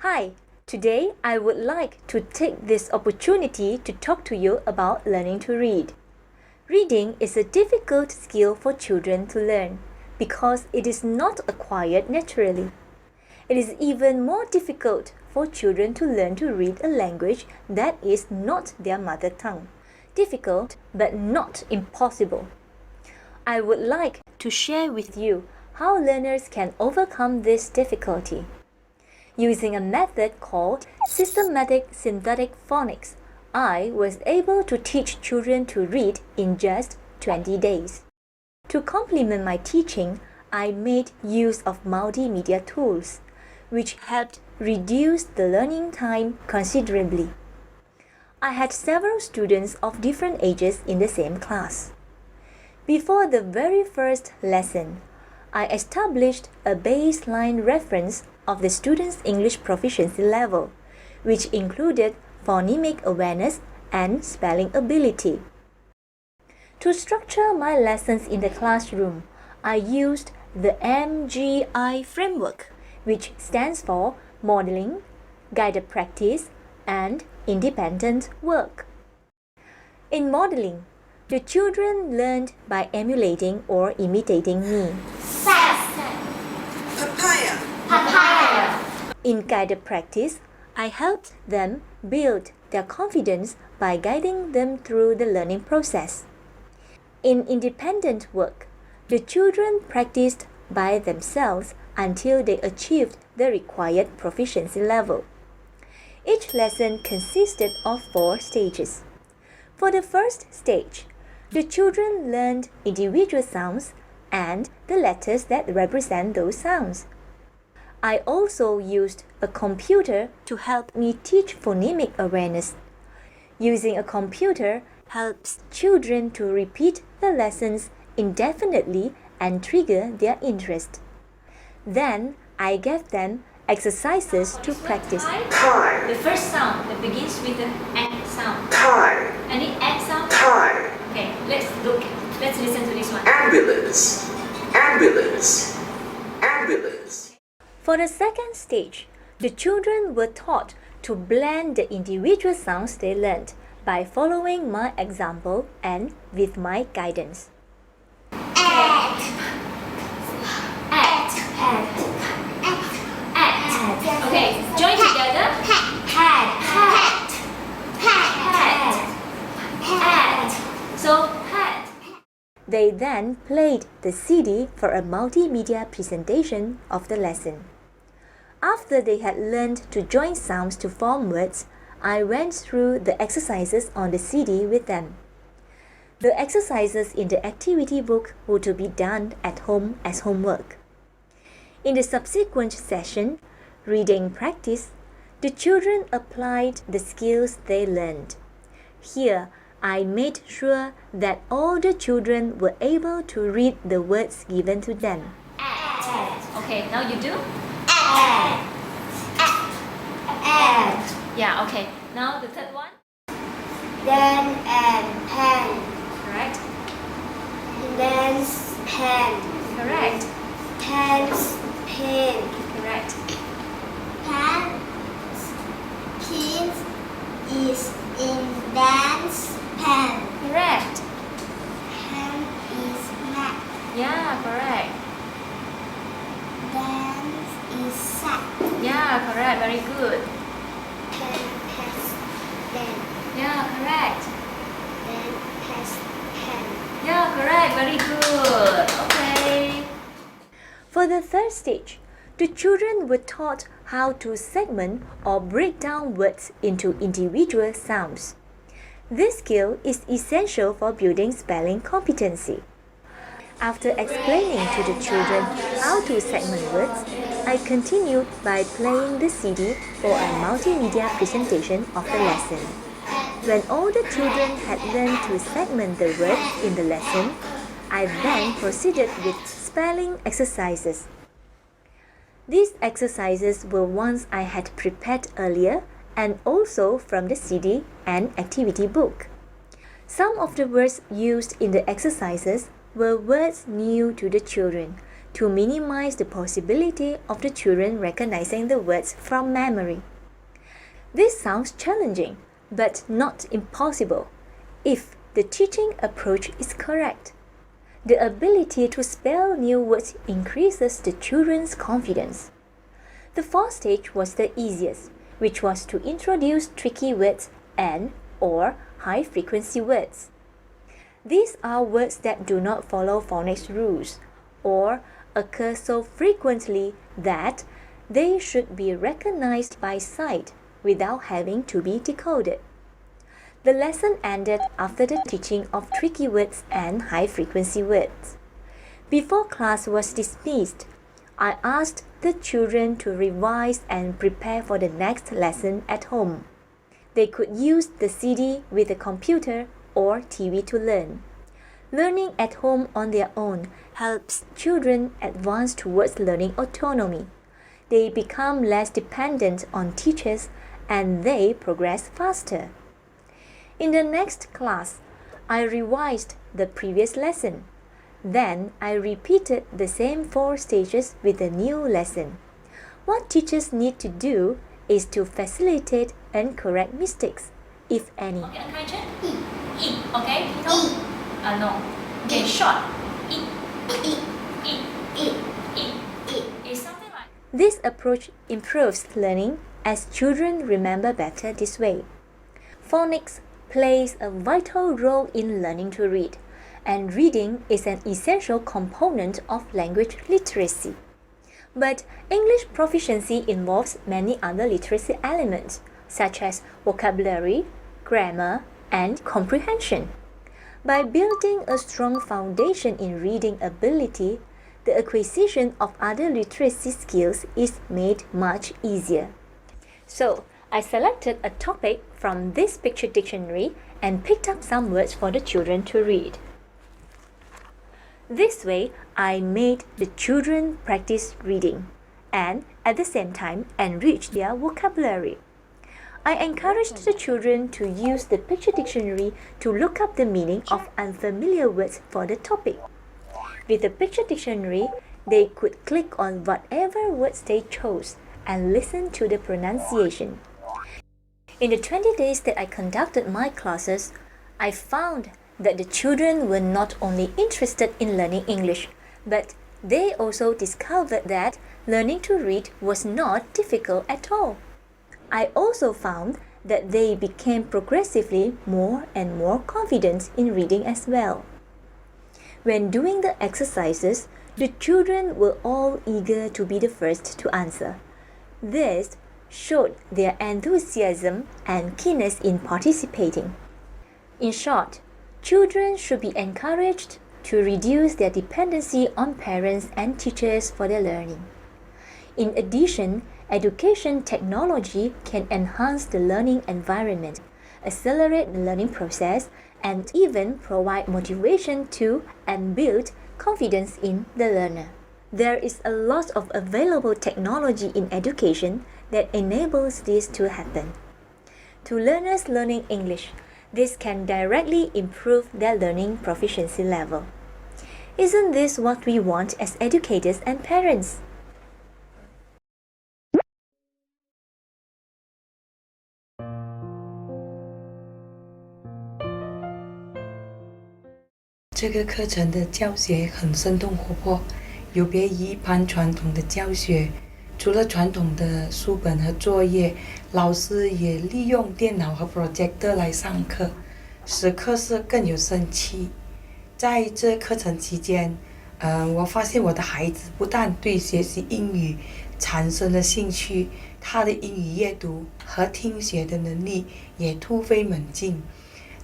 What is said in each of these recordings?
Hi, today I would like to take this opportunity to talk to you about learning to read. Reading is a difficult skill for children to learn because it is not acquired naturally. It is even more difficult for children to learn to read a language that is not their mother tongue. Difficult but not impossible. I would like to share with you how learners can overcome this difficulty. Using a method called systematic synthetic phonics, I was able to teach children to read in just 20 days. To complement my teaching, I made use of multimedia tools, which helped reduce the learning time considerably. I had several students of different ages in the same class. Before the very first lesson, I established a baseline reference of the student's English proficiency level, which included phonemic awareness and spelling ability. To structure my lessons in the classroom, I used the MGI framework, which stands for Modeling, Guided Practice, and Independent Work. In modeling, the children learned by emulating or imitating me. Papaya. In guided practice, I helped them build their confidence by guiding them through the learning process. In independent work, the children practiced by themselves until they achieved the required proficiency level. Each lesson consisted of 4 stages. For the first stage, the children learned individual sounds and the letters that represent those sounds. I also used a computer to help me teach phonemic awareness. Using a computer helps children to repeat the lessons indefinitely and trigger their interest. Then I gave them exercises to practice. Tie. The first sound that begins with an X sound. Tie. Any X sound? Tie. Okay, let's listen to this one. Ambulance. Ambulance. Ambulance. For the second stage, the children were taught to blend the individual sounds they learned by following my example and with my guidance. At. Okay, join together. So, pat. They then played the CD for a multimedia presentation of the lesson. After they had learned to join sounds to form words, I went through the exercises on the CD with them. The exercises in the activity book were to be done at home as homework. In the subsequent session, reading practice, the children applied the skills they learned. Here, I made sure that all the children were able to read the words given to them. Okay, now you do? Yeah, okay. Now the third one. Then and pen. Correct? Dance pen. Correct. Pens pen. Correct. Pens pins is in dance pen. Correct. Pen is mat. Yeah, correct. Dance is sack. Yeah, correct. Very good. Pen has then. Yeah, correct. Then has pen. Yeah, correct. Very good. Okay. For the third stage, the children were taught how to segment or break down words into individual sounds. This skill is essential for building spelling competency. After explaining to the children how to segment words, I continued by playing the CD for a multimedia presentation of the lesson. When all the children had learned to segment the words in the lesson, I then proceeded with spelling exercises. These exercises were ones I had prepared earlier and also from the CD and activity book. Some of the words used in the exercises were words new to the children, to minimize the possibility of the children recognizing the words from memory. This sounds challenging, but not impossible, if the teaching approach is correct. The ability to spell new words increases the children's confidence. The fourth stage was the easiest, which was to introduce tricky words and/or high-frequency words. These are words that do not follow phonics rules or occur so frequently that they should be recognized by sight without having to be decoded. The lesson ended after the teaching of tricky words and high-frequency words. Before class was dismissed, I asked the children to revise and prepare for the next lesson at home. They could use the CD with a computer or TV to learn. Learning at home on their own helps children advance towards learning autonomy. They become less dependent on teachers and they progress faster. In the next class, I revised the previous lesson. Then I repeated the same 4 stages with a new lesson. What teachers need to do is to facilitate and correct mistakes, if any. Okay, encouragement. E. Okay. No. No. Okay. Short. E. It's something like. This approach improves learning as children remember better this way. Phonics plays a vital role in learning to read, and reading is an essential component of language literacy. But English proficiency involves many other literacy elements, such as vocabulary, grammar, and comprehension. By building a strong foundation in reading ability, the acquisition of other literacy skills is made much easier. So, I selected a topic from this picture dictionary and picked up some words for the children to read. This way, I made the children practice reading and, at the same time, enrich their vocabulary. I encouraged the children to use the picture dictionary to look up the meaning of unfamiliar words for the topic. With the picture dictionary, they could click on whatever words they chose and listen to the pronunciation. In the 20 days that I conducted my classes, I found that the children were not only interested in learning English, but they also discovered that learning to read was not difficult at all. I also found that they became progressively more and more confident in reading as well. When doing the exercises, the children were all eager to be the first to answer. This showed their enthusiasm and keenness in participating. In short, children should be encouraged to reduce their dependency on parents and teachers for their learning. In addition, education technology can enhance the learning environment, accelerate the learning process, and even provide motivation to and build confidence in the learner. There is a lot of available technology in education that enables this to happen. To learners learning English, this can directly improve their learning proficiency level. Isn't this what we want as educators and parents? 这个课程的教学很生动活泼，有别于一般传统的教学。除了传统的书本和作业，老师也利用电脑和 projector 来上课，使课室更有生气。在这课程期间，我发现我的孩子不但对学习英语产生了兴趣，他的英语阅读和听写的能力也突飞猛进。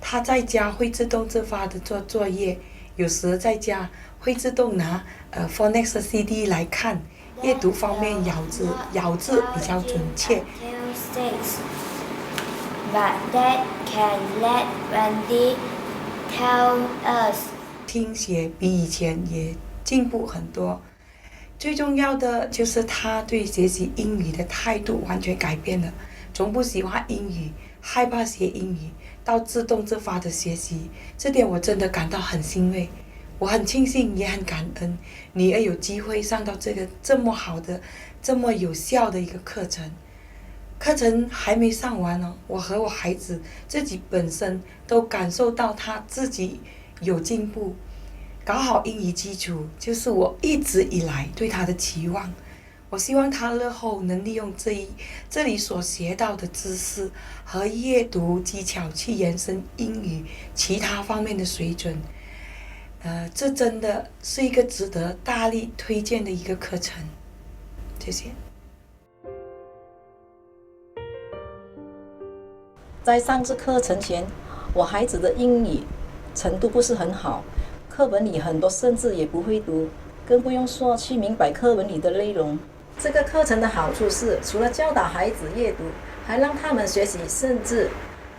他在家会自动自发地做作业，有时在家会自动拿phonics CD 来看，阅读方面咬字比较准确。But that can let Wendy tell us. 听写比以前也进步很多。最重要的就是他对学习英语的态度完全改变了，从不喜欢英语，害怕学英语，到自动自发的学习，这点我真的感到很欣慰。我很庆幸也很感恩女儿有机会上到这个这么好的、这么有效的一个课程。课程还没上完呢，我和我孩子自己本身都感受到他自己有进步。搞好英语基础就是我一直以来对他的期望。我希望他日后能利用这里所学到的知识和阅读技巧去延伸英语其他方面的水准。这真的是一个值得大力推荐的一个课程。谢谢。在上这课程前，我孩子的英语程度不是很好，课本里很多生字也不会读，更不用说去明白课文里的内容。这个课程的好处是，除了教导孩子阅读，还让他们学习生字。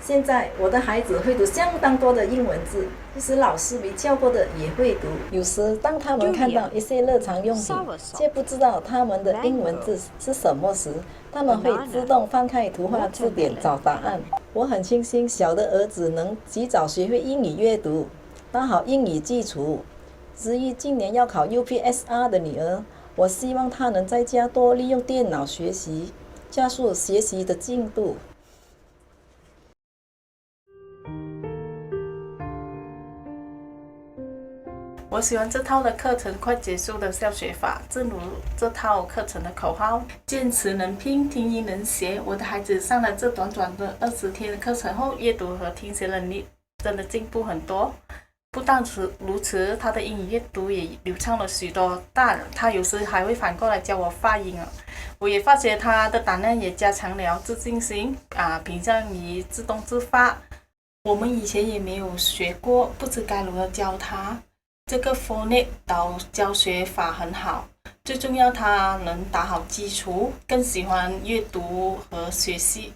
现在我的孩子会读相当多的英文字，即使老师没教过的也会读。有时当他们看到一些日常用品，却不知道他们的英文字是什么时，他们会自动翻开图画字典找答案。我很庆幸小的儿子能及早学会英语阅读，打好英语基础。至于今年要考 UPSR 的女儿，我希望她能在家多利用电脑学习，加速学习的进度。我喜欢这套的课程快结束的教学法，正如这套课程的口号：坚持能拼，听音能写。我的孩子上了这短短的20天的课程后，阅读和听写能力真的进步很多。不但如此，他的英语阅读也流畅了许多，但他有时还会反过来教我发音。我也发觉他的胆量也加强了，自信心偏向于自动自发。我们以前也没有学过，不知该如何教他。这个 Phonics 教学法很好，最重要他能打好基础，更喜欢阅读和学习。